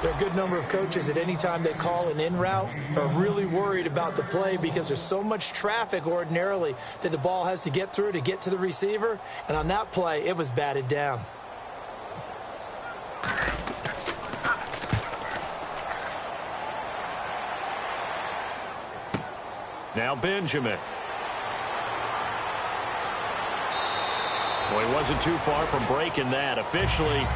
There are a good number of coaches that any time they call an in route are really worried about the play because there's so much traffic ordinarily that the ball has to get through to get to the receiver. And on that play, it was batted down. Now Benjamin. Well, he wasn't too far from breaking that. Officially,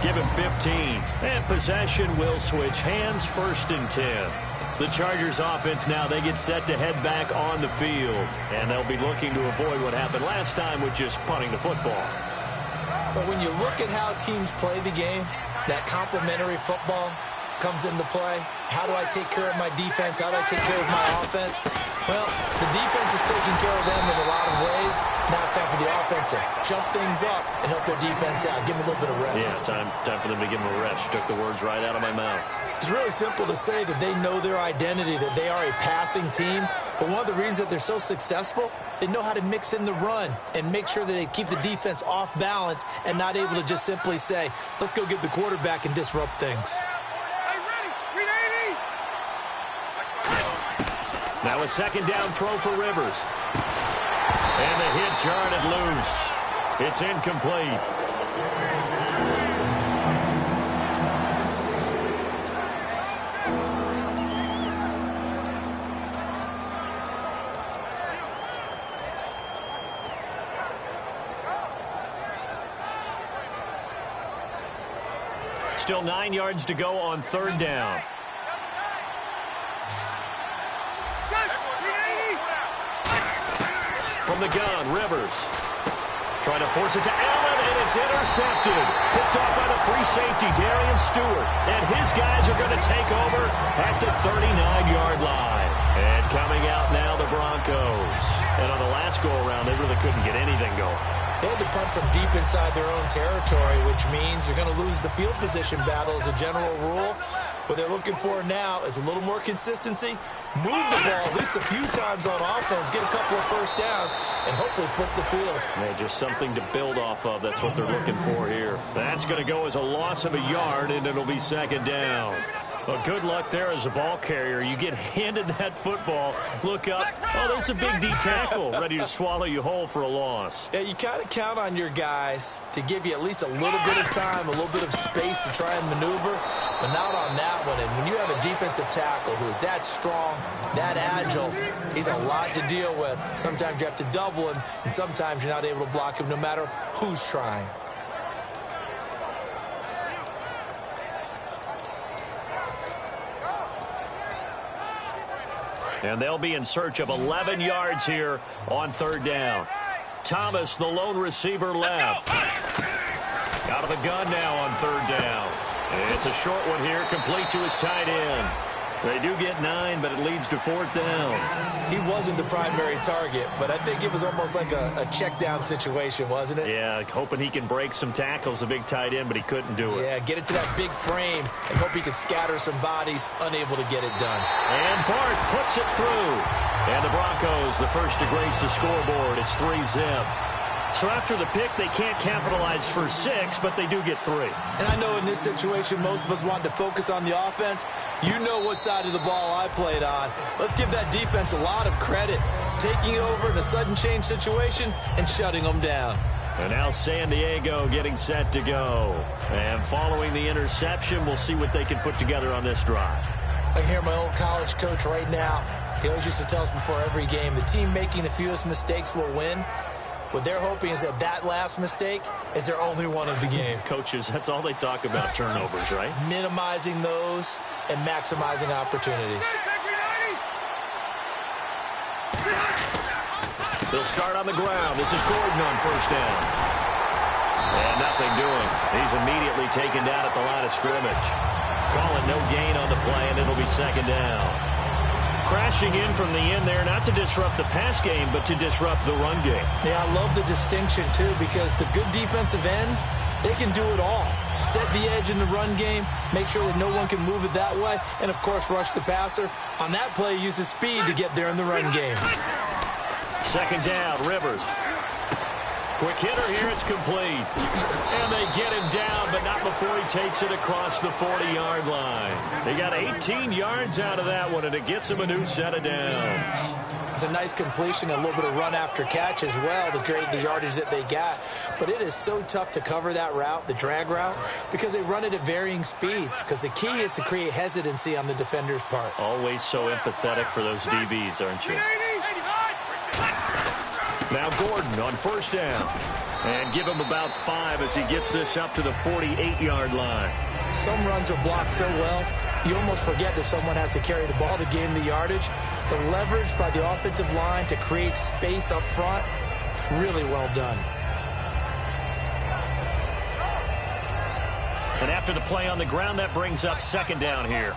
give him 15. And possession will switch hands, 1st and 10. The Chargers offense now, they get set to head back on the field. And they'll be looking to avoid what happened last time with just punting the football. But when you look at how teams play the game, that complementary football comes into play. How do I take care of my defense? How do I take care of my offense? Well, the defense is taking care of them in a lot of ways. Now it's time for the offense to jump things up and help their defense out. Give them a little bit of rest. Yeah, it's time for them to give them a rest. You took the words right out of my mouth. It's really simple to say that they know their identity, that they are a passing team. But one of the reasons that they're so successful, they know how to mix in the run and make sure that they keep the defense off balance and not able to just simply say, let's go get the quarterback and disrupt things. Now a 2nd down throw for Rivers. And the hit jarred it loose. It's incomplete. Still 9 yards to go on 3rd down. From the gun, Rivers. Trying to force it to Allen, and it's intercepted. Picked off by the free safety, Darian Stewart. And his guys are going to take over at the 39-yard line. And coming out now, the Broncos. And on the last go-around, they really couldn't get anything going. They had to punt from deep inside their own territory, which means you're going to lose the field position battle as a general rule. What they're looking for now is a little more consistency, move the ball at least a few times on offense, get a couple of 1st downs, and hopefully flip the field. Yeah, just something to build off of. That's what they're looking for here. That's going to go as a loss of a yard, and it'll be 2nd down. Well, good luck there as a ball carrier. You get handed that football, look up, oh, there's a big D tackle ready to swallow you whole for a loss. Yeah, you kind of count on your guys to give you at least a little bit of time, a little bit of space to try and maneuver, but not on that one. And when you have a defensive tackle who is that strong, that agile, he's a lot to deal with. Sometimes you have to double him, and sometimes you're not able to block him no matter who's trying. And they'll be in search of 11 yards here on 3rd down. Thomas, the lone receiver, left. Out of the gun now on 3rd down. It's a short one here, complete to his tight end. They do get 9, but it leads to 4th down. He wasn't the primary target, but I think it was almost like a check down situation, wasn't it? Yeah, hoping he can break some tackles, a big tight end, but he couldn't do it. Yeah, get it to that big frame and hope he can scatter some bodies, unable to get it done. And Bart puts it through. And the Broncos, the first to grace the scoreboard. It's 3-zip. So after the pick, they can't capitalize for 6, but they do get 3. And I know in this situation, most of us want to focus on the offense. You know what side of the ball I played on. Let's give that defense a lot of credit, taking over in a sudden change situation and shutting them down. And now San Diego getting set to go. And following the interception, we'll see what they can put together on this drive. I can hear my old college coach right now. He always used to tell us before every game, the team making the fewest mistakes will win. What they're hoping is that that last mistake is their only one of the game. Coaches, that's all they talk about, turnovers, right? Minimizing those and maximizing opportunities. They'll start on the ground. This is Gordon on 1st down. And nothing doing. He's immediately taken down at the line of scrimmage. Calling no gain on the play, and it'll be 2nd down. Crashing in from the end there, not to disrupt the pass game, but to disrupt the run game. Yeah, I love the distinction, too, because the good defensive ends, they can do it all. Set the edge in the run game, make sure that no one can move it that way, and, of course, rush the passer. On that play, use his speed to get there in the run game. 2nd down, Rivers. Quick hitter here, it's complete. And they get him down, but but not before he takes it across the 40-yard line. They got 18 yards out of that one, and it gets him a new set of downs. It's a nice completion, a little bit of run after catch as well to create the yardage that they got. But it is so tough to cover that route, the drag route, because they run it at varying speeds. Because the key is to create hesitancy on the defender's part. Always so empathetic for those DBs, aren't you? Now Gordon on first down. And give him about 5 as he gets this up to the 48-yard line. Some runs are blocked so well, you almost forget that someone has to carry the ball to gain the yardage. The leverage by the offensive line to create space up front, really well done. And after the play on the ground, that brings up second down here.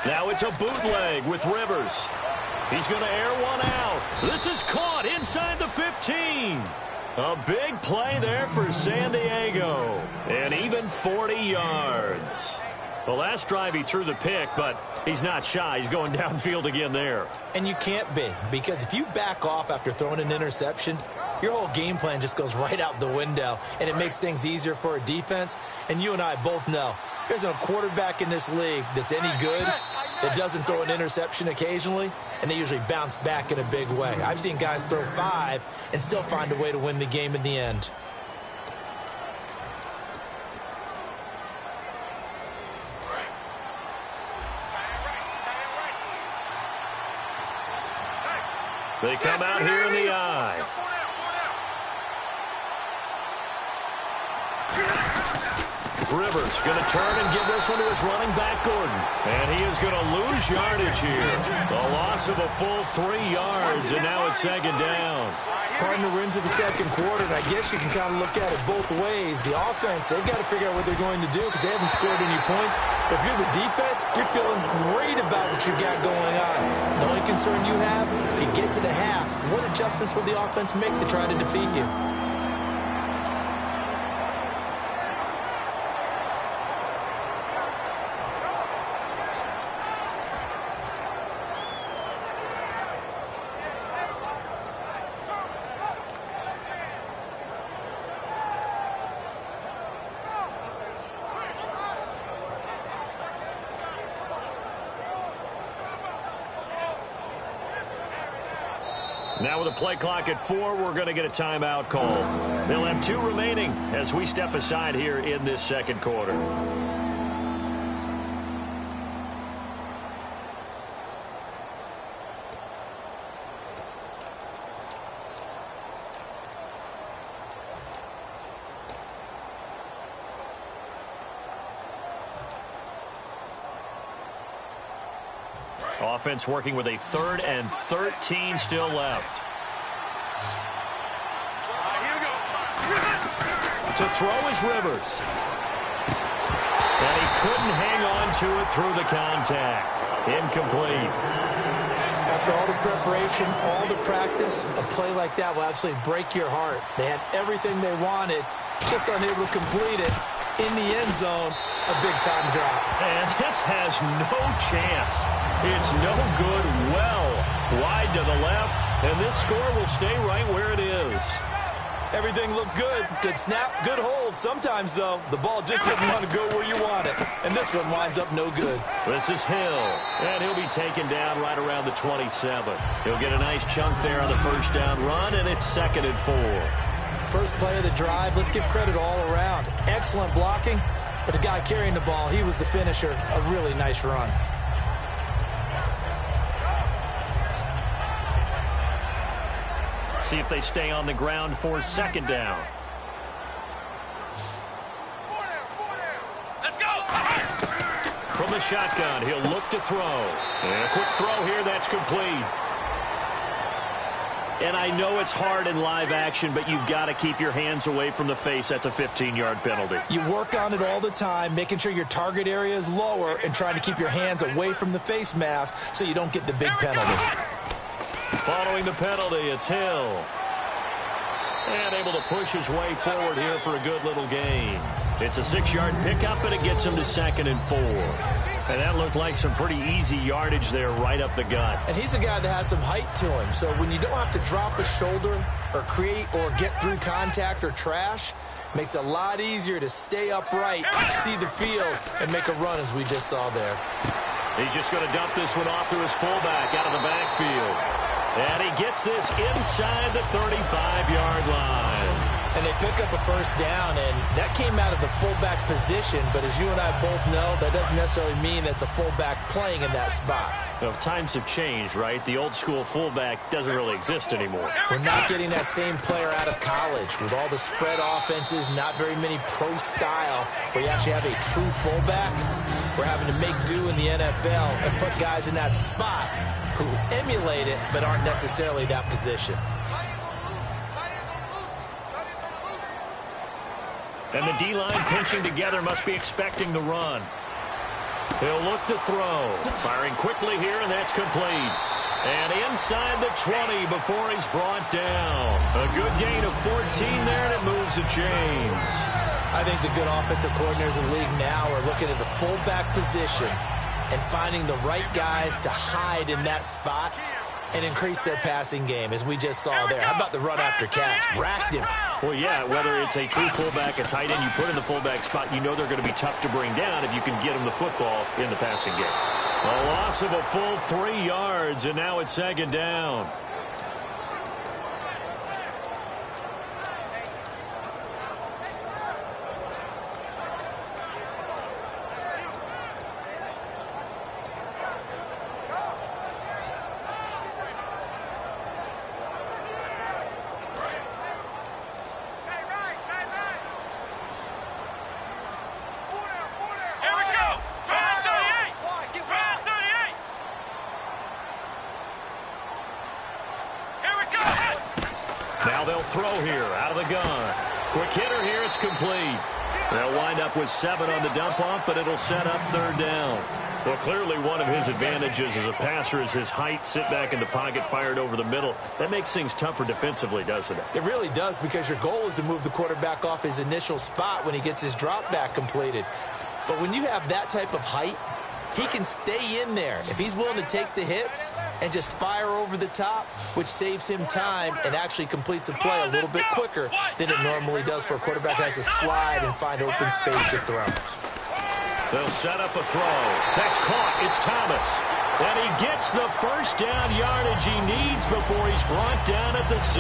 Now it's a bootleg with Rivers. He's going to air one out. This is caught inside the 15. A big play there for San Diego. And even 40 yards. The last drive he threw the pick, but he's not shy. He's going downfield again there. And you can't be, because if you back off after throwing an interception, your whole game plan just goes right out the window, and it makes things easier for a defense. And you and I both know there's a quarterback in this league that's any good that doesn't throw an interception occasionally, and they usually bounce back in a big way. I've seen guys throw 5 and still find a way to win the game in the end. They come out here in the eye. Rivers going to turn and give this one to his running back, Gordon. And he is going to lose yardage here. The loss of a full 3 yards, and now it's second down. Partner, we're into the second quarter, and I guess you can kind of look at it both ways. The offense, they've got to figure out what they're going to do because they haven't scored any points. But if you're the defense, you're feeling great about what you got going on. The only concern you have, if you get to the half, what adjustments will the offense make to try to defeat you? Now with a play clock at 4, we're going to get a timeout call. They'll have 2 remaining as we step aside here in this second quarter. Offense working with a 3rd and 13 still left. To throw is Rivers. And he couldn't hang on to it through the contact. Incomplete. After all the preparation, all the practice, a play like that will absolutely break your heart. They had everything they wanted, just unable to complete it. In the end zone, a big-time drop. And this has no chance. It's no good, well wide to the left, and this score will stay right where it is. Everything looked good. Good snap, good hold. Sometimes, though, the ball just didn't want to go where you want it. And this one winds up no good. This is Hill, and he'll be taken down right around the 27. He'll get a nice chunk there on the first down run, and it's 2nd and 4. First play of the drive, let's give credit all around. Excellent blocking, but the guy carrying the ball, he was the finisher. A really nice run. See if they stay on the ground for second down. From the shotgun, he'll look to throw. And a quick throw here, that's complete. And I know it's hard in live action, but you've got to keep your hands away from the face. That's a 15-yard penalty. You work on it all the time, making sure your target area is lower and trying to keep your hands away from the face mask so you don't get the big penalty. Following the penalty, it's Hill. And able to push his way forward here for a good little gain. It's a 6-yard pickup, and it gets him to 2nd and 4. And that looked like some pretty easy yardage there right up the gut. And he's a guy that has some height to him. So when you don't have to drop a shoulder or create or get through contact or trash, makes it a lot easier to stay upright, see the field, and make a run as we just saw there. He's just going to dump this one off to his fullback out of the backfield. And he gets this inside the 35-yard line. And they pick up a first down, and that came out of the fullback position. But as you and I both know, that doesn't necessarily mean that's a fullback playing in that spot. Well, times have changed, right? The old-school fullback doesn't really exist anymore. We're not getting that same player out of college. With all the spread offenses, not very many pro style, where you actually have a true fullback. We're having to make do in the NFL and put guys in that spot who emulate it but aren't necessarily that position. And the D-line pinching together must be expecting the run. He'll look to throw. Firing quickly here, and that's complete. And inside the 20 before he's brought down. A good gain of 14 there, and it moves the chains. I think the good offensive coordinators in the league now are looking at the fullback position and finding the right guys to hide in that spot and increase their passing game, as we just saw there. How about the run after catch? Racked him. Well, yeah, whether it's a true fullback, a tight end you put in the fullback spot, you know they're going to be tough to bring down if you can get them the football in the passing game. A loss of a full 3 yards, and now it's 2nd down. Now they'll throw here out of the gun. Quick hitter here, it's complete. They'll wind up with 7 on the dump-off, but it'll set up 3rd down. Well, clearly one of his advantages as a passer is his height, sit back in the pocket, fired over the middle. That makes things tougher defensively, doesn't it? It really does, because your goal is to move the quarterback off his initial spot when he gets his drop back completed. But when you have that type of height, he can stay in there if he's willing to take the hits and just fire over the top, which saves him time and actually completes a play a little bit quicker than it normally does for a quarterback who has to slide and find open space to throw. They'll set up a throw. That's caught. It's Thomas. And he gets the first down yardage he needs before he's brought down at the 6.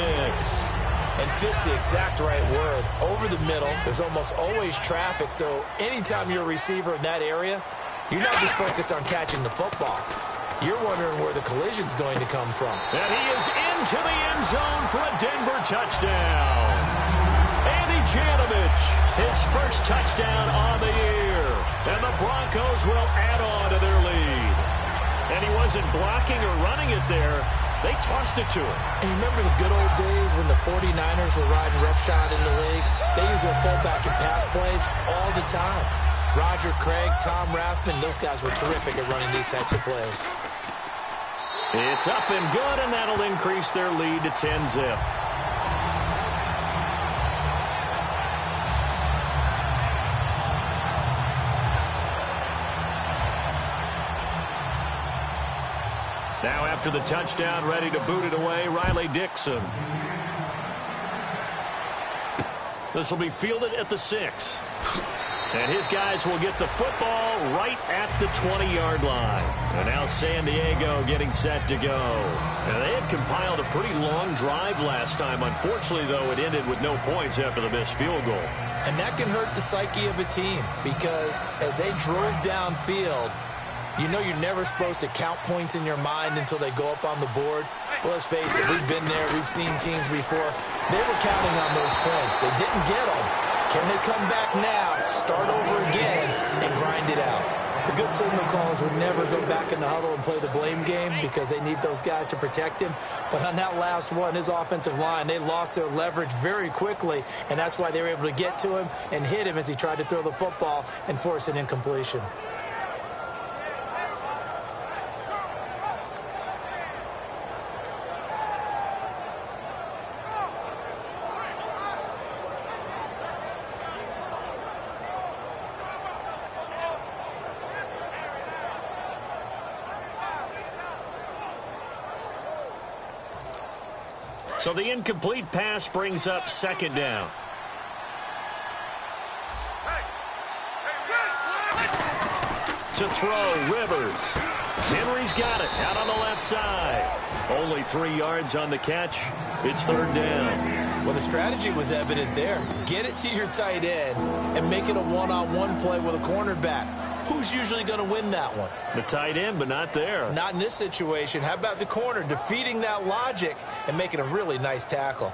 And fits the exact right word. Over the middle, there's almost always traffic, so anytime you're a receiver in that area, you're not just focused on catching the football. You're wondering where the collision's going to come from. And he is into the end zone for a Denver touchdown. Andy Janovich, his first touchdown on the year. And the Broncos will add on to their lead. And he wasn't blocking or running it there. They tossed it to him. And you remember the good old days when the 49ers were riding roughshod in the league? They use their fullback in pass plays all the time. Roger Craig, Tom Rathman, those guys were terrific at running these types of plays. It's up and good, and that'll increase their lead to 10-zip. Now after the touchdown, ready to boot it away, Riley Dixon. This will be fielded at the 6. And his guys will get the football right at the 20-yard line. And now San Diego getting set to go. Now, they had compiled a pretty long drive last time. Unfortunately, though, it ended with no points after the missed field goal. And that can hurt the psyche of a team, because as they drove downfield, you know you're never supposed to count points in your mind until they go up on the board. Well, let's face it, we've been there. We've seen teams before. They were counting on those points. They didn't get them. Can they come back now, start over again, and grind it out? The good signal callers would never go back in the huddle and play the blame game because they need those guys to protect him. But on that last one, his offensive line, they lost their leverage very quickly, and that's why they were able to get to him and hit him as he tried to throw the football and force an incompletion. So the incomplete pass brings up second down. To throw, Rivers. Henry's got it out on the left side. Only 3 yards on the catch. It's third down. Well, the strategy was evident there. Get it to your tight end and make it a one-on-one play with a cornerback. Who's usually going to win that one? The tight end, but not there. Not in this situation. How about the corner defeating that logic and making a really nice tackle?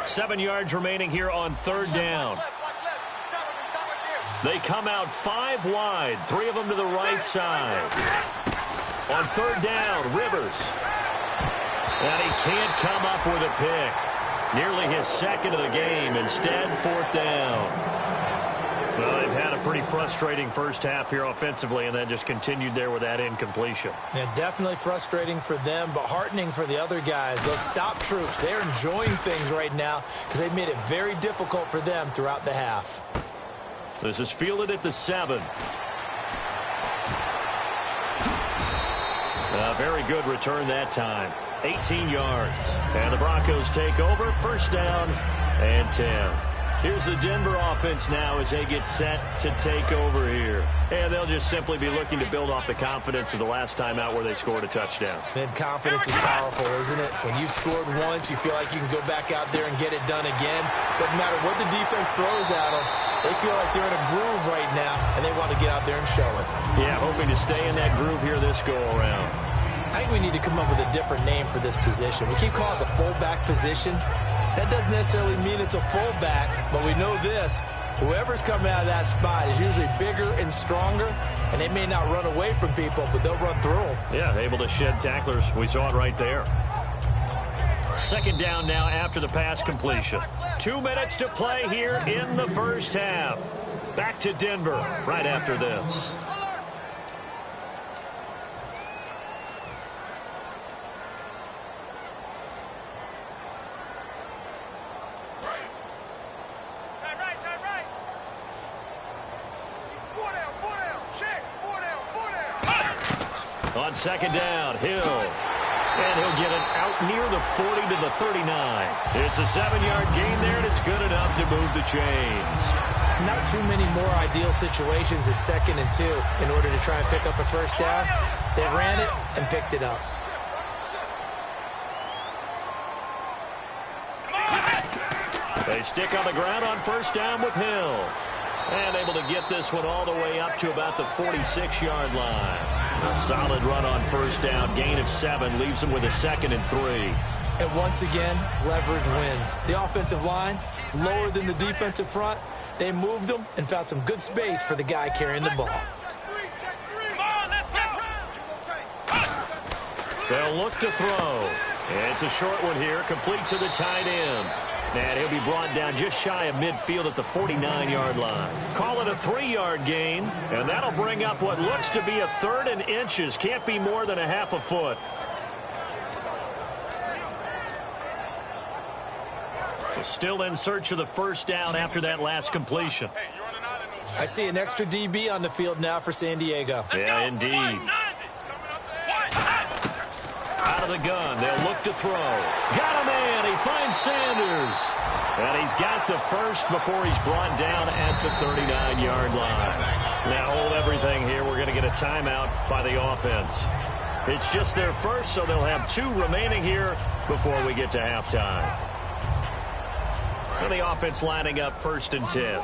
Seven yards remaining here on third down. They come out 5 wide, 3 of them to the right side. On third down, Rivers. And he can't come up with a pick. Nearly his second of the game. Instead, fourth down. Well, they've had a pretty frustrating first half here offensively, and then just continued there with that incompletion. Yeah, definitely frustrating for them, but heartening for the other guys. Those stop troops, they're enjoying things right now because they've made it very difficult for them throughout the half. This is fielded at the 7. A very good return that time. 18 yards. And the Broncos take over. First down and 10. Here's the Denver offense now as they get set to take over here. And they'll just simply be looking to build off the confidence of the last time out where they scored a touchdown. And confidence is powerful, isn't it? When you've scored once, you feel like you can go back out there and get it done again. Doesn't matter what the defense throws at them. They feel like they're in a groove right now, and they want to get out there and show it. Yeah, hoping to stay in that groove here this go-around. I think we need to come up with a different name for this position. We keep calling it the fullback position. That doesn't necessarily mean it's a fullback, but we know this. Whoever's coming out of that spot is usually bigger and stronger, and they may not run away from people, but they'll run through them. Yeah, able to shed tacklers. We saw it right there. Second down now after the pass completion. 2 minutes to play here in the first half. Back to Denver right after this. On second down, Hill. And he'll get it out near the 40 to the 39. It's a 7-yard gain there, and it's good enough to move the chains. Not too many more ideal situations at 2nd and 2 in order to try and pick up a first down. They ran it and picked it up. They stick on the ground on first down with Hill. And able to get this one all the way up to about the 46-yard line. A solid run on first down. Gain of 7 leaves them with a 2nd and 3. And once again, leverage wins. The offensive line, lower than the defensive front. They moved them and found some good space for the guy carrying the ball. They'll look to throw. It's a short one here, complete to the tight end. And he'll be brought down just shy of midfield at the 49-yard line. Call it a 3-yard gain, and that'll bring up what looks to be a 3rd and inches. Can't be more than a half a foot. So still in search of the first down after that last completion. I see an extra DB on the field now for San Diego. Yeah, indeed. Out of the gun, they'll look to throw. Got a man, he finds Sanders. And he's got the first before he's brought down at the 39-yard line. Now hold everything here. We're going to get a timeout by the offense. It's just their first, so they'll have 2 remaining here before we get to halftime. And the offense lining up 1st and 10.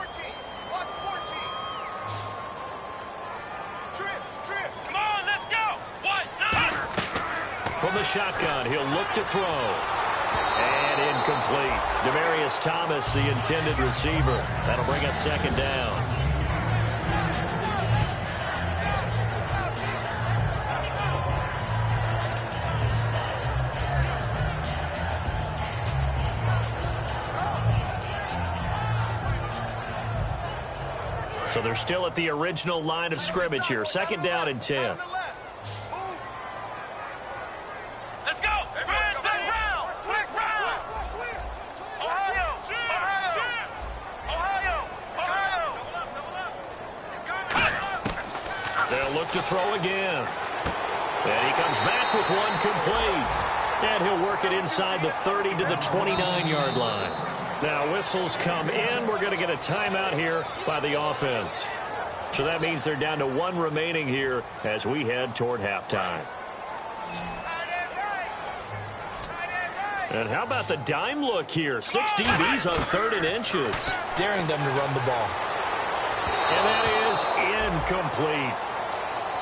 From the shotgun, he'll look to throw. And incomplete. Demaryius Thomas, the intended receiver. That'll bring up 2nd down. So they're still at the original line of scrimmage here. 2nd down and 10. to throw again. And he comes back with one complete. And he'll work it inside the 30 to the 29-yard line. Now whistles come in. We're going to get a timeout here by the offense. So that means they're down to one remaining here as we head toward halftime. And how about the dime look here? 6 DBs on 3rd and inches. Daring them to run the ball. And that is incomplete.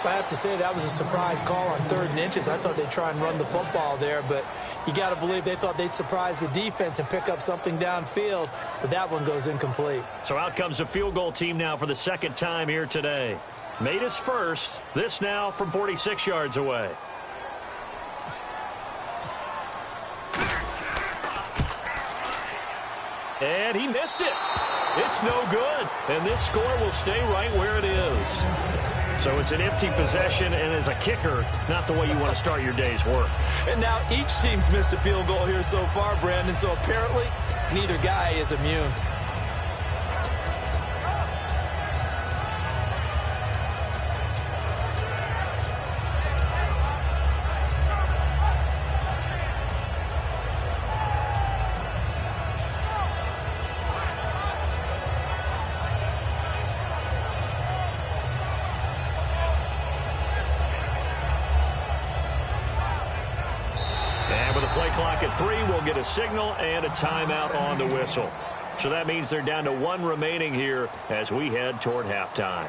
I have to say that was a surprise call on 3rd and inches. I thought they'd try and run the football there, but you got to believe they thought they'd surprise the defense and pick up something downfield, but that one goes incomplete. So out comes the field goal team now for the second time here today. Made his first. This now from 46 yards away. And he missed it. It's no good. And this score will stay right where it is. So it's an empty possession, and as a kicker, not the way you want to start your day's work. And now each team's missed a field goal here so far, Brandon, so apparently neither guy is immune. Clock at 3, we'll get a signal and a timeout on the whistle. So that means they're down to one remaining here as we head toward halftime.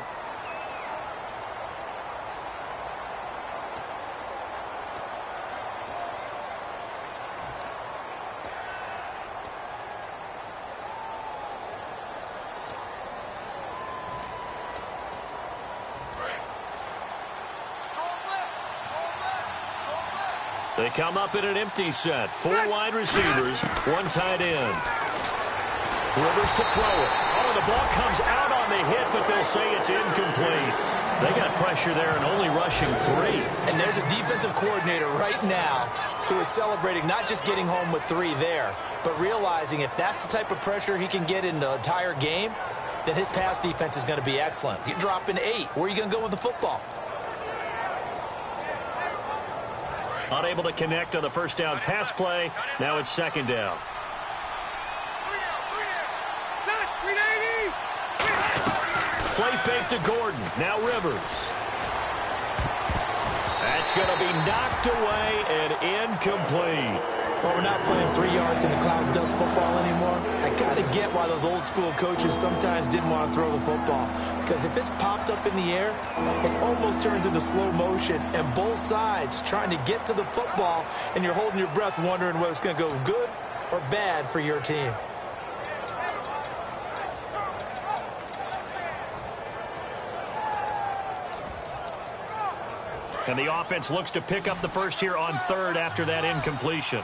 They come up in an empty set. 4 wide receivers, 1 tight end. Rivers to throw it. Oh, the ball comes out on the hit, but they'll say it's incomplete. They got pressure there and only rushing 3. And there's a defensive coordinator right now who is celebrating not just getting home with 3 there, but realizing if that's the type of pressure he can get in the entire game, then his pass defense is going to be excellent. You're dropping 8. Where are you going to go with the football? Unable to connect on the first down pass play. Now it's second down. Play fake to Gordon. Now Rivers. That's going to be knocked away and incomplete. Well, we're not playing 3 yards in the cloud of dust football anymore. I kind of get why those old school coaches sometimes didn't want to throw the football. Because if it's popped up in the air, it almost turns into slow motion. And both sides trying to get to the football, and you're holding your breath wondering whether it's going to go good or bad for your team. And the offense looks to pick up the first here on 3rd after that incompletion.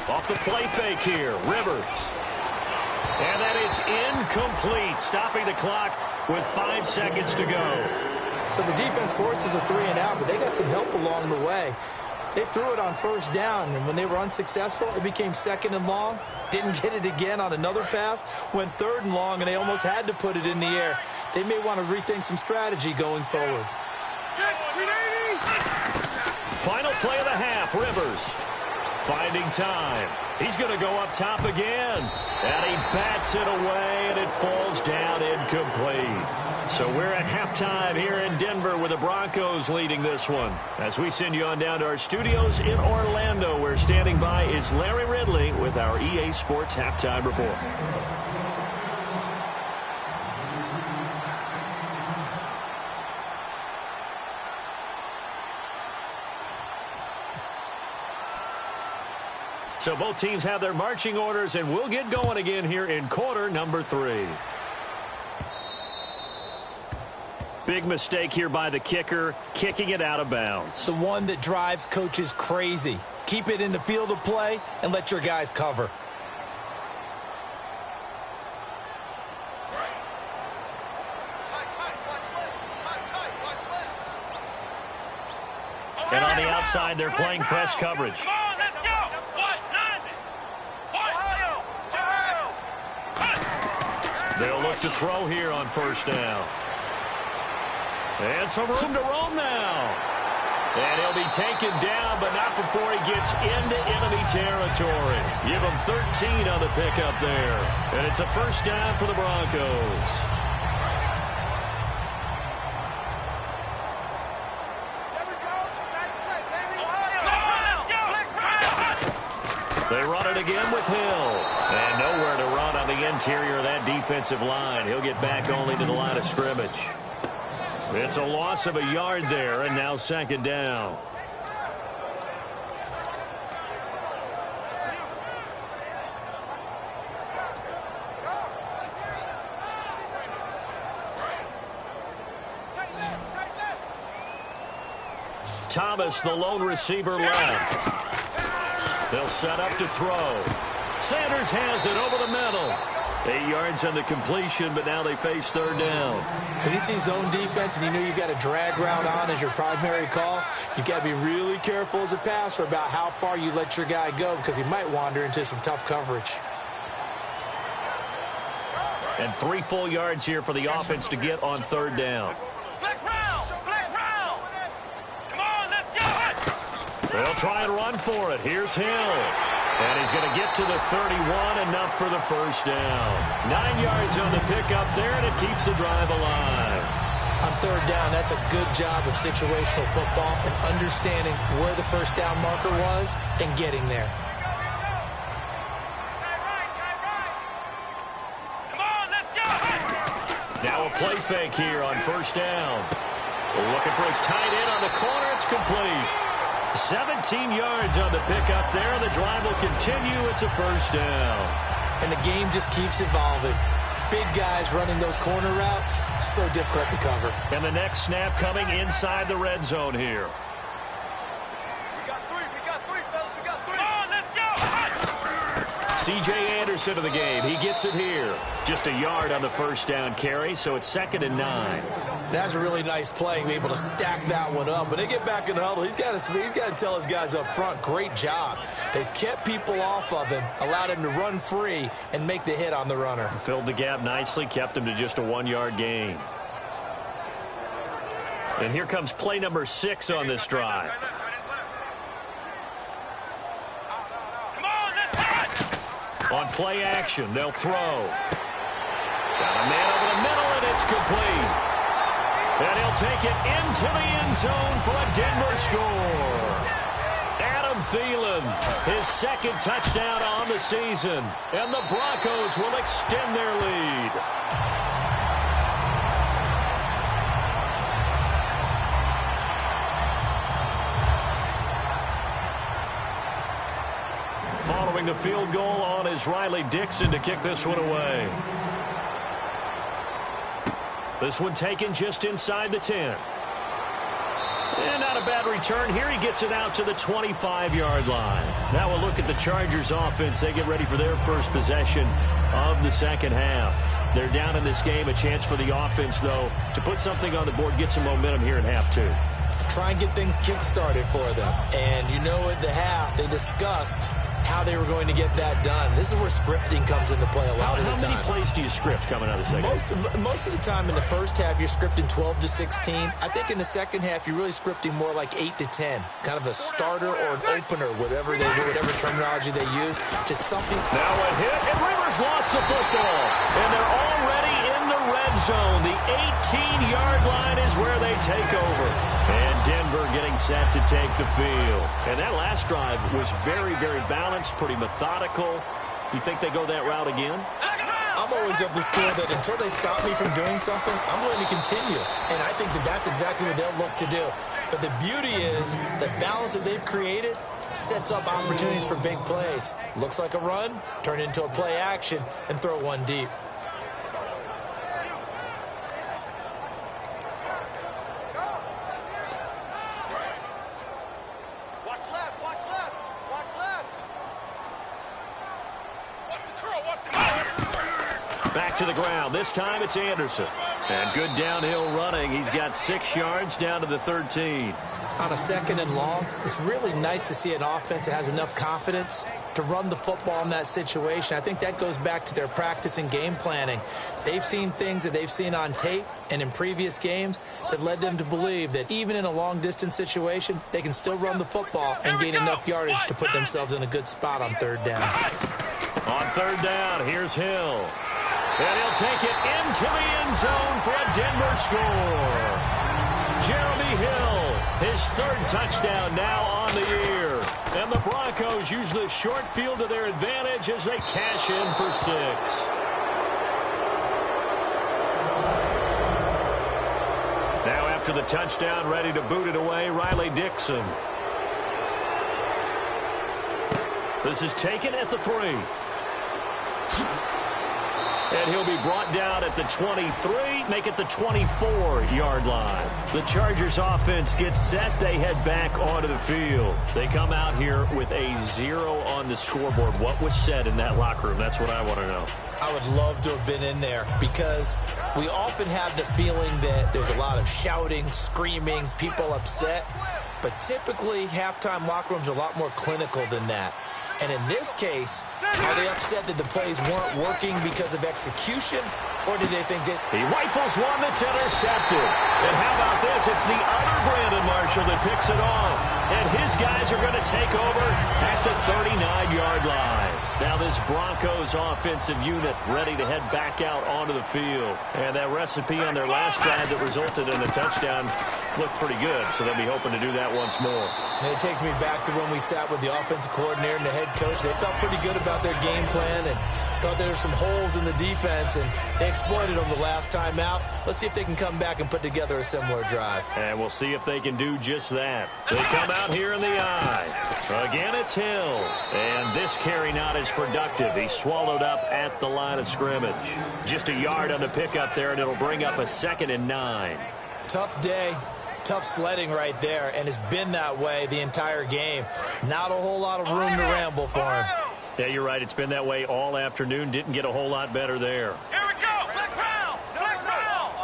Off the play fake here, Rivers. And that is incomplete, stopping the clock with 5 seconds to go. So the defense forces a 3 and out, but they got some help along the way. They threw it on first down, and when they were unsuccessful, it became 2nd and long. Didn't get it again on another pass. Went 3rd and long, and they almost had to put it in the air. They may want to rethink some strategy going forward. Final play of the half, Rivers. Finding time. He's going to go up top again. And he bats it away, and it falls down incomplete. So we're at halftime here in Denver with the Broncos leading this one. As we send you on down to our studios in Orlando, where standing by is Larry Ridley with our EA Sports Halftime Report. So both teams have their marching orders, and we'll get going again here in quarter number 3. Big mistake here by the kicker, kicking it out of bounds. The one that drives coaches crazy. Keep it in the field of play and let your guys cover. And on the outside outside, they're playing press coverage. They'll look to throw here on first down. And some room to roam now. And he'll be taken down, but not before he gets into enemy territory. Give him 13 on the pickup there. And it's a first down for the Broncos. They run it again with Hill. And nowhere to run on the interior of that defensive line. He'll get back only to the line of scrimmage. It's a loss of a yard there, and now second down. Thomas, the lone receiver, left. They'll set up to throw. Sanders has it over the middle. 8 yards on the completion, but now they face third down. When you see zone defense and you know you've got a drag route on as your primary call, you've got to be really careful as a passer about how far you let your guy go because he might wander into some tough coverage. And 3 full yards here for the offense to get on third down. They'll try and run for it. Here's Hill. And he's going to get to the 31, enough for the first down. 9 yards on the pickup there, and it keeps the drive alive. On third down, that's a good job of situational football and understanding where the first down marker was and getting there. Now a play fake here on first down. Looking for his tight end on the corner. It's complete. 17 yards on the pickup there. The drive will continue. It's a first down. And the game just keeps evolving. Big guys running those corner routes, so difficult to cover. And the next snap coming inside the red zone here. C.J. Anderson of the game. He gets it here. Just a yard on the first down carry, so it's 2nd and 9. That's a really nice play, be able to stack that one up. When they get back in the huddle, he's got to tell his guys up front, great job. They kept people off of him, allowed him to run free and make the hit on the runner. Filled the gap nicely, kept him to just a 1-yard gain. And here comes play number 6 on this drive. On play action, they'll throw. Got a man over the middle, and it's complete. And he'll take it into the end zone for a Denver score. Adam Thielen, his 2nd touchdown on the season. And the Broncos will extend their lead. Following the field goal on is Riley Dixon to kick this one away. This one taken just inside the 10. And not a bad return here. He gets it out to the 25-yard line. Now we'll look at the Chargers offense. They get ready for their first possession of the second half. They're down in this game. A chance for the offense, though, to put something on the board, get some momentum here in half 2. Try and get things kick-started for them. And you know at the half, they discussed how they were going to get that done. This is where scripting comes into play a lot of the time. How many plays do you script coming out of the second? Most of the time in the first half, you're scripting 12 to 16. I think in the second half, you're really scripting more like 8 to 10. Kind of a starter or an opener, whatever they do, whatever terminology they use. Just something. Now a hit, and Rivers lost the football. And they're already in the red zone. The 18-yard line is where they take over. And Denver getting set to take the field. And that last drive was very, very balanced, pretty methodical. You think they go that route again? I'm always of the school that until they stop me from doing something, I'm going to continue. And I think that that's exactly what they'll look to do. But the beauty is the balance that they've created sets up opportunities for big plays. Looks like a run, turn it into a play action, and throw one deep. Back to the ground. This time it's Anderson. And good downhill running. He's got 6 yards down to the 13. On a 2nd and long, it's really nice to see an offense that has enough confidence to run the football in that situation. I think that goes back to their practice and game planning. They've seen things that they've seen on tape and in previous games that led them to believe that even in a long-distance situation, they can still run the football and gain enough yardage to put themselves in a good spot on 3rd down. On 3rd down, here's Hill. And he'll take it into the end zone for a Denver score. Jeremy Hill, his 3rd touchdown now on the year. And the Broncos use the short field to their advantage as they cash in for 6. Now after the touchdown, ready to boot it away, Riley Dixon. This is taken at the 3. And he'll be brought down at the 23, make it the 24-yard line. The Chargers offense gets set. They head back onto the field. They come out here with a 0 on the scoreboard. What was said in that locker room? That's what I want to know. I would love to have been in there because we often have the feeling that there's a lot of shouting, screaming, people upset. But typically, halftime locker rooms are a lot more clinical than that. And in this case, are they upset that the plays weren't working because of execution, or did they think that... He rifles one that's intercepted. And how about this? It's the other Brandon Marshall that picks it off. And his guys are going to take over at the 39-yard line. Now this Broncos offensive unit ready to head back out onto the field. And that recipe on their last drive that resulted in a touchdown looked pretty good, so they'll be hoping to do that once more. And it takes me back to when we sat with the offensive coordinator and the head coach. They felt pretty good about their game plan and thought there were some holes in the defense, and they exploited them the last time out. Let's see if they can come back and put together a similar drive. And we'll see if they can do just that. They come out here in the eye. Again, it's Hill. And this carry not as productive. He's swallowed up at the line of scrimmage. Just a yard on the pickup there, and it'll bring up a 2nd and 9. Tough day. Tough sledding right there, and it's been that way the entire game. Not a whole lot of room to ramble for him. Yeah, you're right. It's been that way all afternoon. Didn't get a whole lot better there. Here we go. Flex round. Flex round.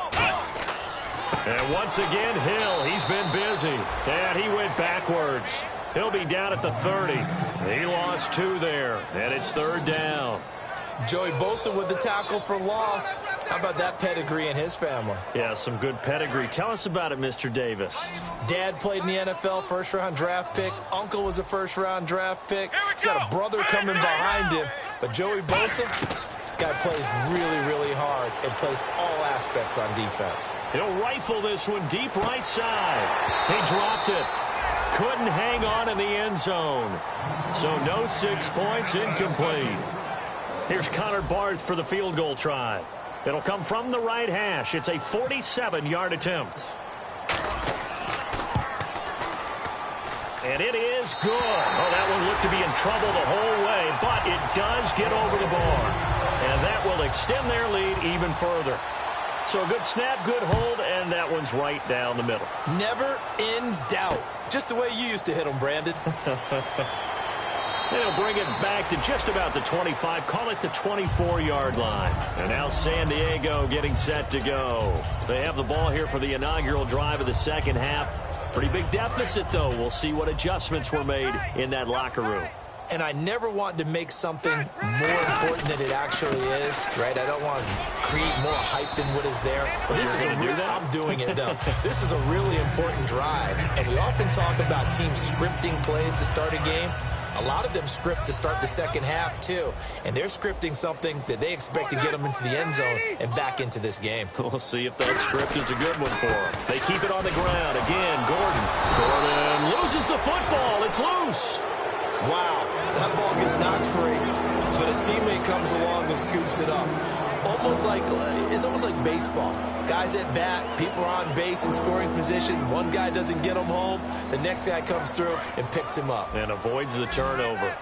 And once again, Hill, he's been busy. And he went backwards. He'll be down at the 30. He lost 2 there, and it's 3rd down. Joey Bosa with the tackle for loss. How about that pedigree in his family? Yeah, some good pedigree. Tell us about it, Mr. Davis. Dad played in the NFL, 1st-round draft pick. Uncle was a 1st-round draft pick. He's got a brother coming behind him. But Joey Bosa, guy plays really, really hard and plays all aspects on defense. He'll rifle this one deep right side. He dropped it. Couldn't hang on in the end zone. So no 6 points, incomplete. Here's Connor Barth for the field goal try. It'll come from the right hash. It's a 47-yard attempt. And it is good. Oh, that one looked to be in trouble the whole way, but it does get over the bar. And that will extend their lead even further. So a good snap, good hold, and that one's right down the middle. Never in doubt. Just the way you used to hit them, Brandon. They'll bring it back to just about the 25. Call it the 24-yard line. And now San Diego getting set to go. They have the ball here for the inaugural drive of the 2nd half. Pretty big deficit, though. We'll see what adjustments were made in that locker room. And I never want to make something more important than it actually is, right? I don't want to create more hype than what is there. But this is I'm doing it, though. This is a really important drive. And we often talk about teams scripting plays to start a game. A lot of them script to start the 2nd half, too. And they're scripting something that they expect to get them into the end zone and back into this game. We'll see if that script is a good one for them. They keep it on the ground. Again, Gordon loses the football. It's loose. Wow, that ball gets knocked free, but a teammate comes along and scoops it up. It's almost like baseball. Guys at bat, people are on base in scoring position. One guy doesn't get him home. The next guy comes through and picks him up. And avoids the turnover.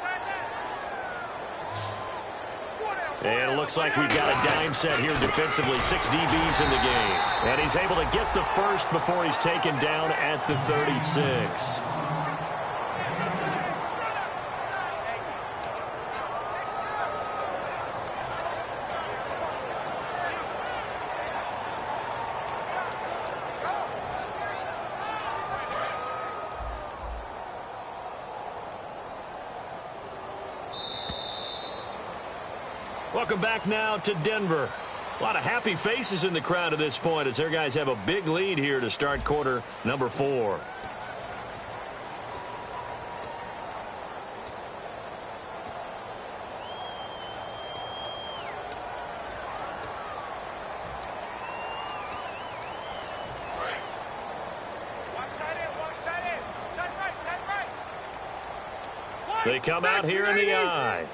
And it looks like we've got a dime set here defensively. 6 DBs in the game. And he's able to get the first before he's taken down at the 36. Welcome back now to Denver. A lot of happy faces in the crowd at this point as their guys have a big lead here to start quarter number 4. They come out here in the eye.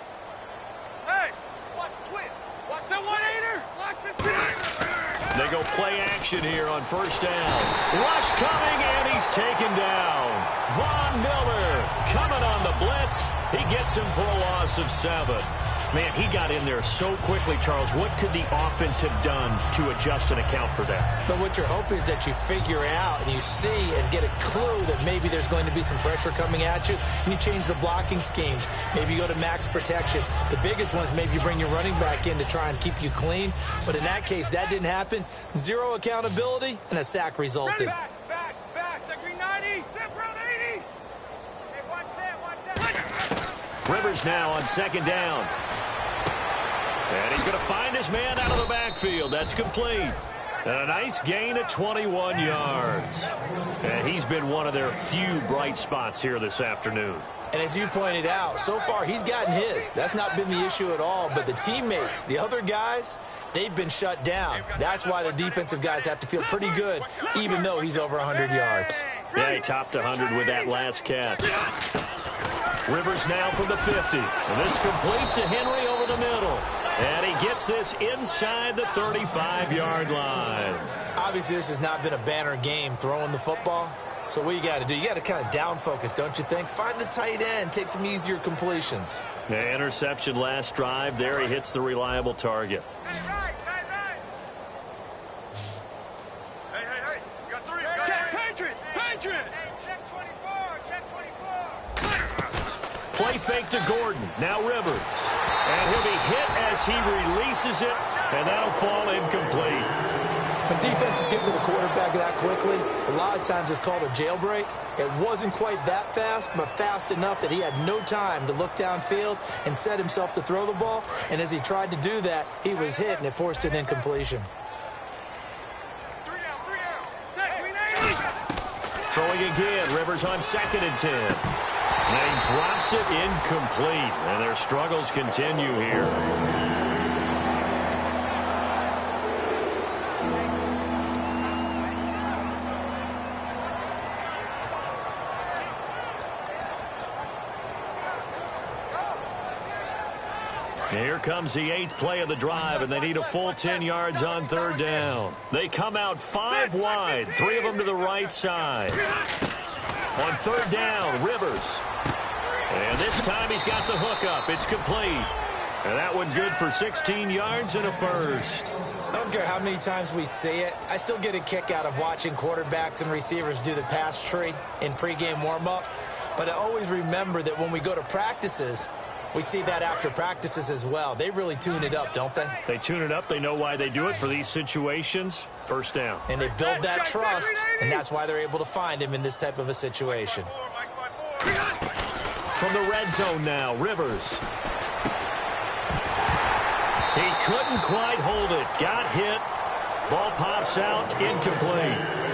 Hey! Watch twist! Watch the 1-8er! They go play action here on first down. Rush coming, and he's taken down. Von Miller coming on the blitz. He gets him for a loss of 7. Man, he got in there so quickly, Charles. What could the offense have done to adjust and account for that? But what you're hoping is that you figure out and you see and get a clue that maybe there's going to be some pressure coming at you, and you change the blocking schemes. Maybe you go to max protection. The biggest one is maybe you bring your running back in to try and keep you clean. But in that case, that didn't happen. 0 accountability, and a sack resulted. Back! Check green 90! Step round 80! Hey, one set! Rivers now on second down. And he's going to find his man out of the backfield. That's complete. And a nice gain of 21 yards. And he's been one of their few bright spots here this afternoon. And as you pointed out, so far he's gotten his. That's not been the issue at all. But the teammates, the other guys, they've been shut down. That's why the defensive guys have to feel pretty good, even though he's over 100 yards. Yeah, he topped 100 with that last catch. Rivers now from the 50. And this complete to Henry over the middle. And he gets this inside the 35-yard line. Obviously, this has not been a banner game throwing the football. So what you got to do, you got to kind of down focus, don't you think? Find the tight end, take some easier completions. Yeah, interception last drive. There he hits the reliable target. Tight right! Hey! You got 3. Check Patriot! Hey, check 24! Play fake to Gordon. Now Rivers. And he'll be hit as he releases it, and that'll fall incomplete. When defenses get to the quarterback that quickly, a lot of times it's called a jailbreak. It wasn't quite that fast, but fast enough that he had no time to look downfield and set himself to throw the ball. And as he tried to do that, he was hit, and it forced an incompletion. 3 down! Throwing again. Rivers on 2nd and 10. And he drops it incomplete. And their struggles continue here. Here comes the 8th play of the drive, and they need a full 10 yards on 3rd down. They come out 5 wide, 3 of them to the right side. On 3rd down, Rivers. And this time he's got the hookup. It's complete. And that one good for 16 yards and a first. I don't care how many times we see it. I still get a kick out of watching quarterbacks and receivers do the pass tree in pregame warm-up. But I always remember that when we go to practices, we see that after practices as well. They really tune it up, don't they? They tune it up. They know why they do it for these situations. First down. And they build that trust, and that's why they're able to find him in this type of a situation. From the red zone now, Rivers. He couldn't quite hold it. Got hit. Ball pops out. Incomplete.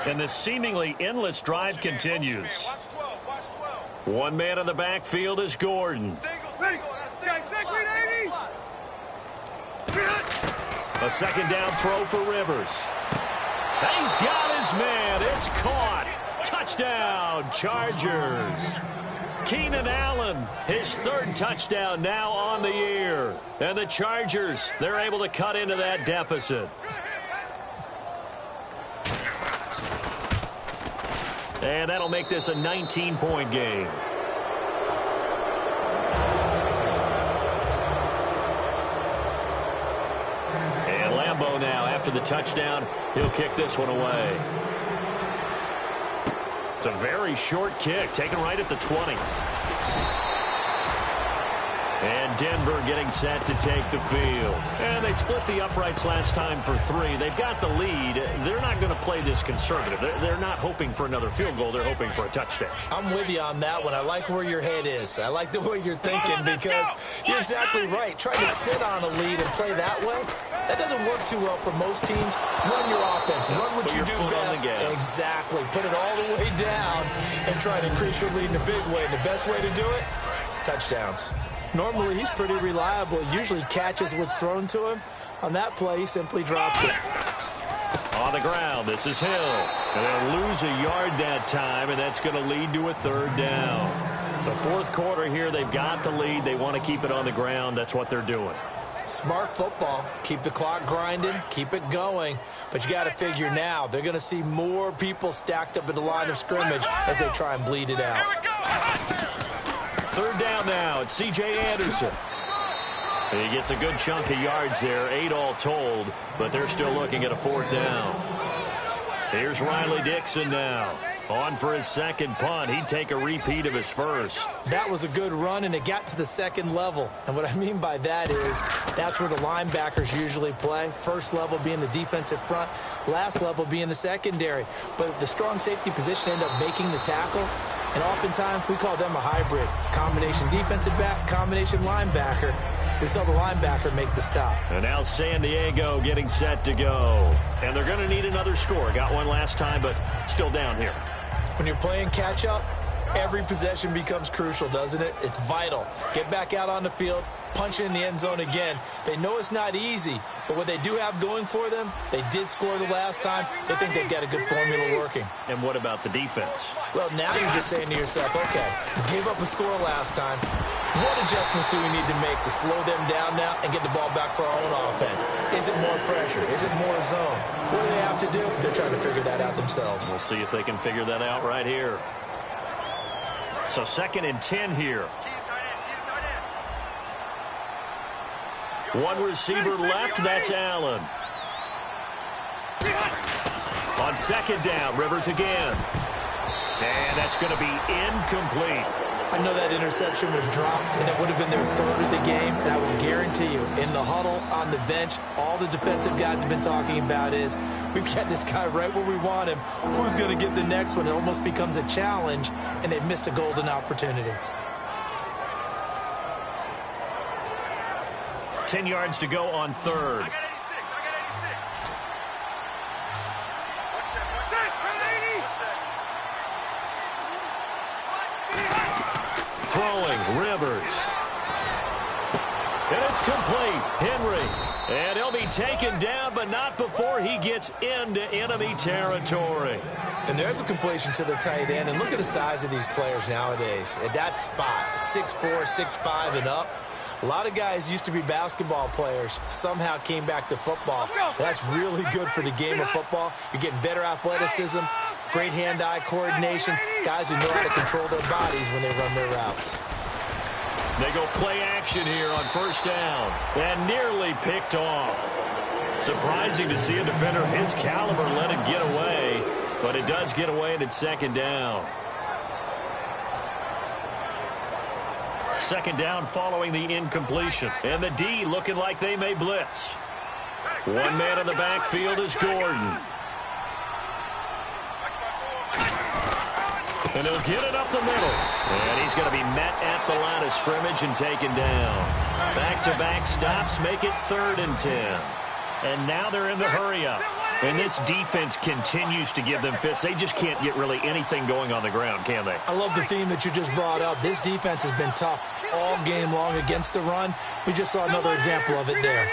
And the seemingly endless drive continues. One man in the backfield is Gordon. A 2nd down throw for Rivers. He's got his man. It's caught. Touchdown, Chargers. Keenan Allen, his 3rd touchdown now on the year. And the Chargers, they're able to cut into that deficit. And that'll make this a 19-point game. And Lambeau now, after the touchdown, he'll kick this one away. It's a very short kick, taken right at the 20. And Denver getting set to take the field. And they split the uprights last time for 3. They've got the lead. They're not going to play this conservative. They're not hoping for another field goal. They're hoping for a touchdown. I'm with you on that one. I like where your head is. I like the way you're thinking because you're exactly right. Trying to sit on a lead and play that way, that doesn't work too well for most teams. Run your offense. Run what you do best. Exactly. Put it all the way down and try to increase your lead in a big way. And the best way to do it, touchdowns. Normally, he's pretty reliable. He usually catches what's thrown to him. On that play, he simply drops it. On the ground, this is Hill. And they'll lose a yard that time, and that's going to lead to a 3rd down. The 4th quarter here, they've got the lead. They want to keep it on the ground. That's what they're doing. Smart football. Keep the clock grinding. Keep it going. But you got to figure now, they're going to see more people stacked up at the line of scrimmage as they try and bleed it out. 3rd down now. It's C.J. Anderson. He gets a good chunk of yards there, 8 all told, but they're still looking at a 4th down. Here's Riley Dixon now. On for his 2nd punt. He'd take a repeat of his 1st. That was a good run, and it got to the 2nd level. And what I mean by that is that's where the linebackers usually play. 1st level being the defensive front, last level being the secondary. But the strong safety position ended up making the tackle. And oftentimes we call them a hybrid. Combination defensive back, combination linebacker. We saw the linebacker make the stop. And now San Diego getting set to go. And they're going to need another score. Got one last time, but still down here. When you're playing catch-up, every possession becomes crucial, doesn't it? It's vital. Get back out on the field, punch it in the end zone again. They know it's not easy, but what they do have going for them, they did score the last time. They think they've got a good formula working. And what about the defense? Well, now you're just saying to yourself, okay, gave up a score last time. What adjustments do we need to make to slow them down now and get the ball back for our own offense? Is it more pressure? Is it more zone? What do they have to do? They're trying to figure that out themselves. We'll see if they can figure that out right here. So 2nd and 10 here. One receiver left, that's Allen. On 2nd down, Rivers again. And that's going to be incomplete. I know that interception was dropped, and it would have been their 3rd of the game, and I will guarantee you, in the huddle, on the bench, all the defensive guys have been talking about is, we've got this guy right where we want him. Who's going to get the next one? It almost becomes a challenge, and they've missed a golden opportunity. 10 yards to go on 3rd. Throwing, Rivers. And it's complete. Henry. And he'll be taken down, but not before he gets into enemy territory. And there's a completion to the tight end. And look at the size of these players nowadays. At that spot, 6'4", 6'5", and up. A lot of guys used to be basketball players, somehow came back to football. That's really good for the game of football. You're getting better athleticism, great hand-eye coordination, guys who know how to control their bodies when they run their routes. They go play action here on 1st down and nearly picked off. Surprising to see a defender of his caliber let it get away, but it does get away and it's 2nd down. 2nd down following the incompletion. And the D looking like they may blitz. One man in the backfield is Gordon. And he'll get it up the middle. And he's going to be met at the line of scrimmage and taken down. Back-to-back stops make it 3rd and 10. And now they're in the hurry-up. And this defense continues to give them fits. They just can't get really anything going on the ground, can they? I love the theme that you just brought up. This defense has been tough all game long against the run. We just saw another example of it there.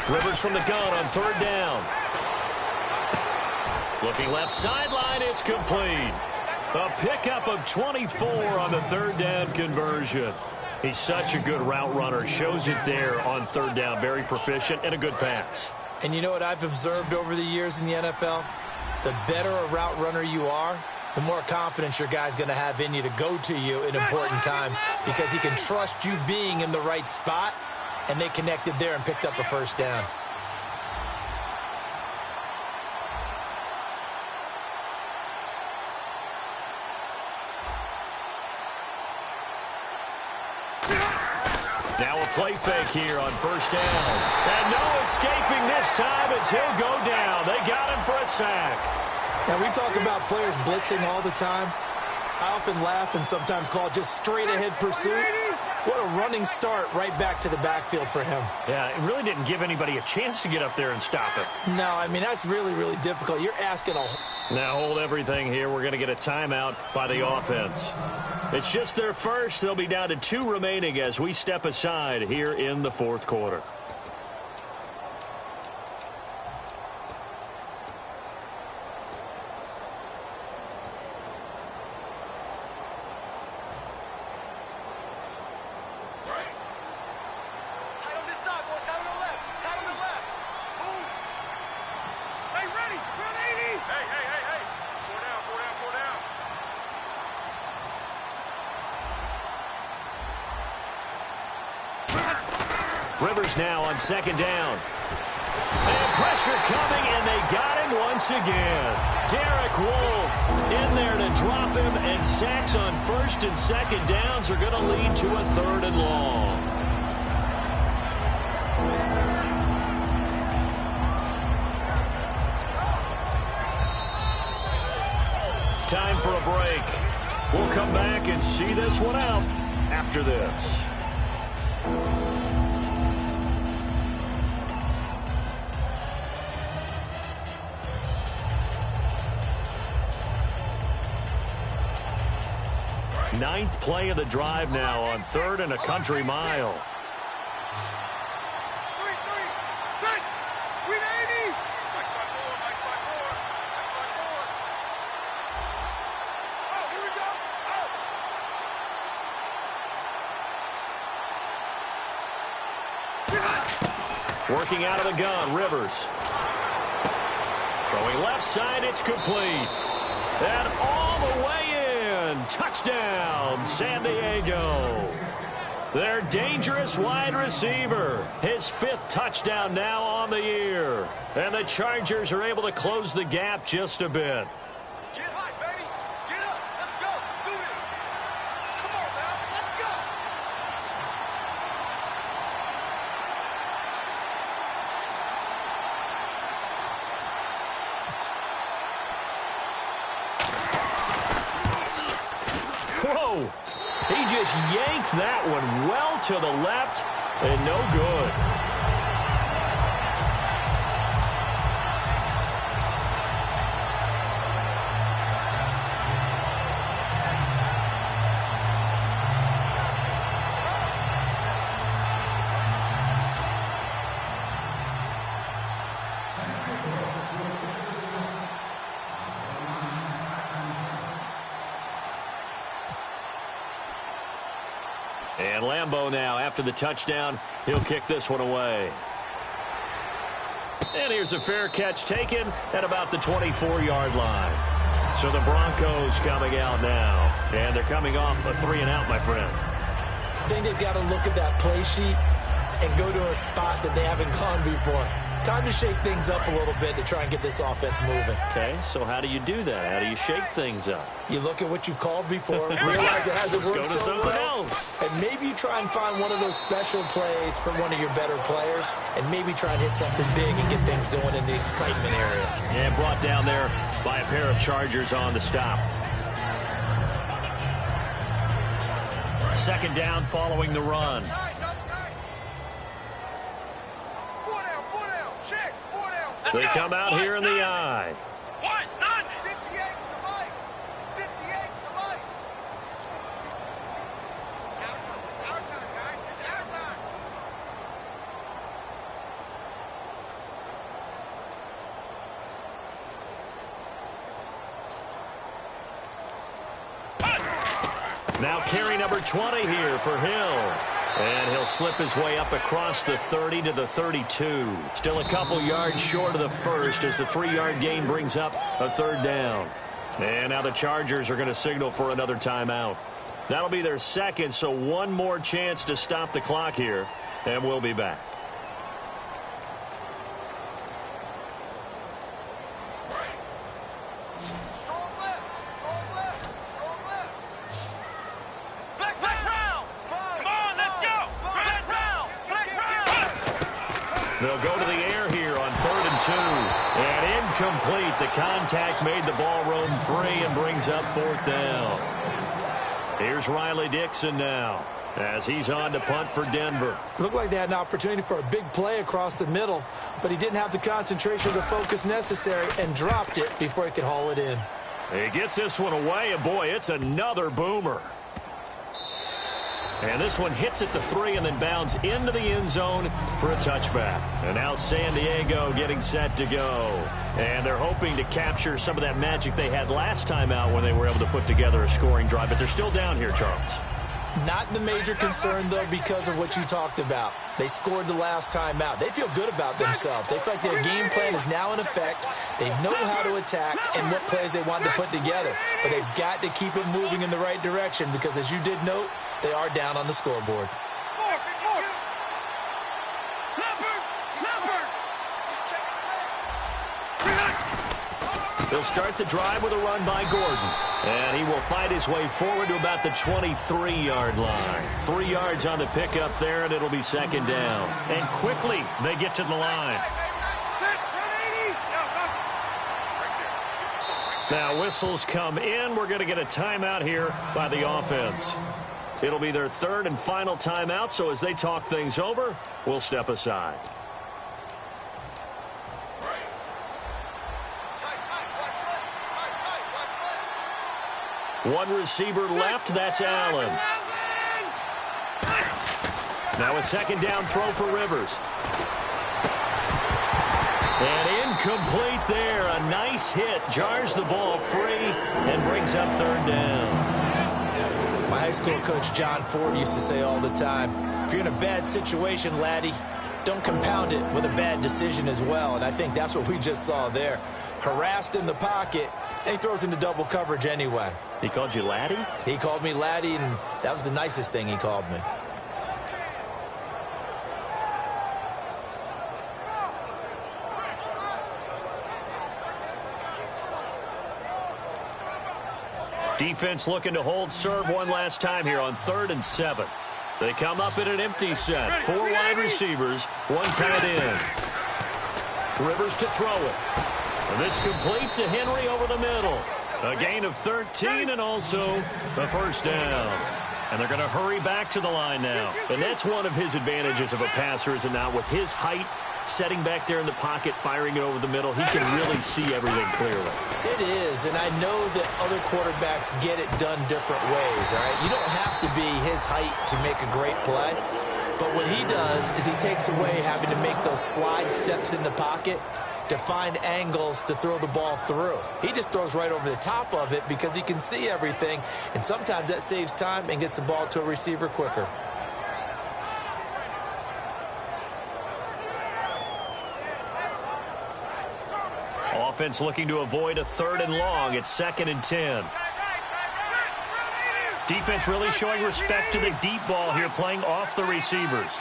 Rivers from the gun on 3rd down. Looking left sideline, it's complete. A pickup of 24 on the 3rd down conversion. He's such a good route runner. Shows it there on 3rd down. Very proficient and a good pass. And you know what I've observed over the years in the NFL? The better a route runner you are, the more confidence your guy's going to have in you to go to you in important times because he can trust you being in the right spot, and they connected there and picked up a 1st down. Now a play fake here on first down. And no escaping this time as he'll go down. They got him for a sack. Now, we talk about players blitzing all the time. I often laugh and sometimes call it just straight-ahead pursuit. What a running start right back to the backfield for him. Yeah, it really didn't give anybody a chance to get up there and stop it. No, I mean, that's really, really difficult. You're asking a... Now hold everything here. We're going to get a timeout by the offense. It's just their first. They'll be down to 2 remaining as we step aside here in the fourth quarter. Rivers now on second down. And pressure coming, and they got him once again. Derek Wolfe in there to drop him, and sacks on first and second downs are going to lead to a 3rd and long. Time for a break. We'll come back and see this one out after this. Ninth play of the drive now on 3rd and a country mile. Working out of the gun, Rivers. Throwing left side, it's complete. And all the way in. Touchdown, San Diego. Their dangerous wide receiver. His 5th touchdown now on the year. And the Chargers are able to close the gap just a bit. Get hot, baby. Get up. Let's go. Do it. Come on, now. Let's go. Whoa! He just yanked that one well to the left and no good. And Lambeau now, after the touchdown, he'll kick this one away. And here's a fair catch taken at about the 24-yard line. So the Broncos coming out now. And they're coming off a 3-and-out, my friend. I think they've got to look at that play sheet and go to a spot that they haven't gone before. Time to shake things up a little bit to try and get this offense moving. Okay, so how do you do that? How do you shake things up? You look at what you've called before, realize it hasn't worked Go to so something well, else. and maybe you try and find one of those special plays from one of your better players, and maybe try and hit something big and get things going in the excitement area. And brought down there by a pair of Chargers on the stop. Second down following the run. They come out here in the eye. One, none. 58 to the mic. 58 to the mic. It's our time. It's our time, guys. It's our time. Now carry number 20 here for Hill. And he'll slip his way up across the 30 to the 32. Still a couple yards short of the first as the 3-yard gain brings up a 3rd down. And now the Chargers are going to signal for another timeout. That'll be their second, so one more chance to stop the clock here. And we'll be back. Back round. Come on, let's go. Back round. They'll go to the air here on 3rd and 2. And incomplete. The contact made the ball roam free and brings up 4th down. Here's Riley Dixon now as he's on to punt for Denver. Looked like they had an opportunity for a big play across the middle, but he didn't have the concentration or the focus necessary and dropped it before he could haul it in. He gets this one away, and boy, it's another boomer. And this one hits at the 3 and then bounds into the end zone for a touchback. And now San Diego getting set to go. And they're hoping to capture some of that magic they had last time out when they were able to put together a scoring drive. But they're still down here, Charles. Not the major concern, though, because of what you talked about. They scored the last time out. They feel good about themselves. They feel like their game plan is now in effect. They know how to attack and what plays they want to put together. But they've got to keep it moving in the right direction because, as you did note, they are down on the scoreboard. They'll start the drive with a run by Gordon. And he will fight his way forward to about the 23-yard line. 3 yards on the pickup there, and it'll be 2nd down. And quickly, they get to the line. Now, whistles come in. We're going to get a timeout here by the offense. It'll be their 3rd and final timeout, so as they talk things over, we'll step aside. One receiver left, that's Allen. Now a 2nd down throw for Rivers. And incomplete there. A nice hit. Jars the ball free and brings up 3rd down. My high school coach, John Ford, used to say all the time, if you're in a bad situation, laddie, don't compound it with a bad decision as well. And I think that's what we just saw there. Harassed in the pocket, and he throws into double coverage anyway. He called you laddie? He called me laddie, and that was the nicest thing he called me. Defense looking to hold serve one last time here on 3rd and 7. They come up in an empty set. 4 wide receivers, 1 tight end. Rivers to throw it. And this complete to Henry over the middle. A gain of 13 and also a 1st down. And they're going to hurry back to the line now. And that's one of his advantages of a passer, is it not? With his height, setting back there in the pocket, firing it over the middle, he can really see everything clearly. It is, and I know that other quarterbacks get it done different ways, all right? You don't have to be his height to make a great play. But what he does is he takes away having to make those slide steps in the pocket to find angles to throw the ball through. He just throws right over the top of it because he can see everything, and sometimes that saves time and gets the ball to a receiver quicker. Offense looking to avoid a 3rd and long. It's 2nd and 10. Defense really showing respect to the deep ball here, playing off the receivers.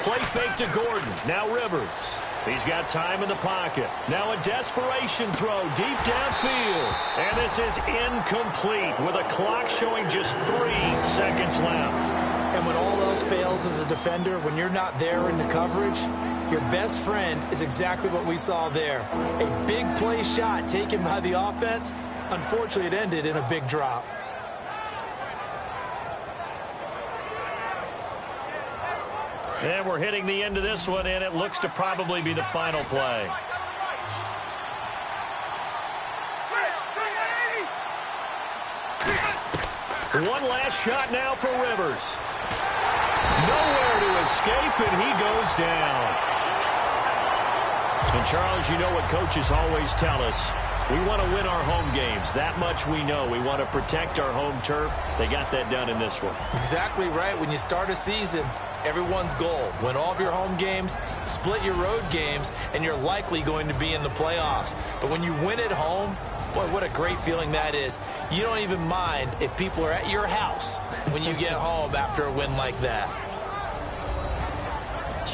Play fake to Gordon. Now Rivers. He's got time in the pocket. Now a desperation throw deep downfield. And this is incomplete with a clock showing just 3 seconds left. And when all else fails as a defender, when you're not there in the coverage, your best friend is exactly what we saw there. A big play shot taken by the offense. Unfortunately, it ended in a big drop. And we're hitting the end of this one, and it looks to probably be the final play. One last shot now for Rivers. Nowhere to escape, and he goes down. And, Charles, you know what coaches always tell us. We want to win our home games. That much we know. We want to protect our home turf. They got that done in this one. Exactly right. When you start a season, everyone's goal: win all of your home games, split your road games, and you're likely going to be in the playoffs. But when you win at home, boy, what a great feeling that is. You don't even mind if people are at your house when you get home after a win like that.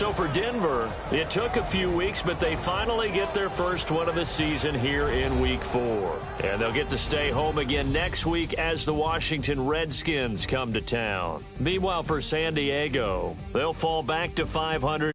So for Denver, it took a few weeks, but they finally get their first one of the season here in Week 4. And they'll get to stay home again next week as the Washington Redskins come to town. Meanwhile, for San Diego, they'll fall back to 500.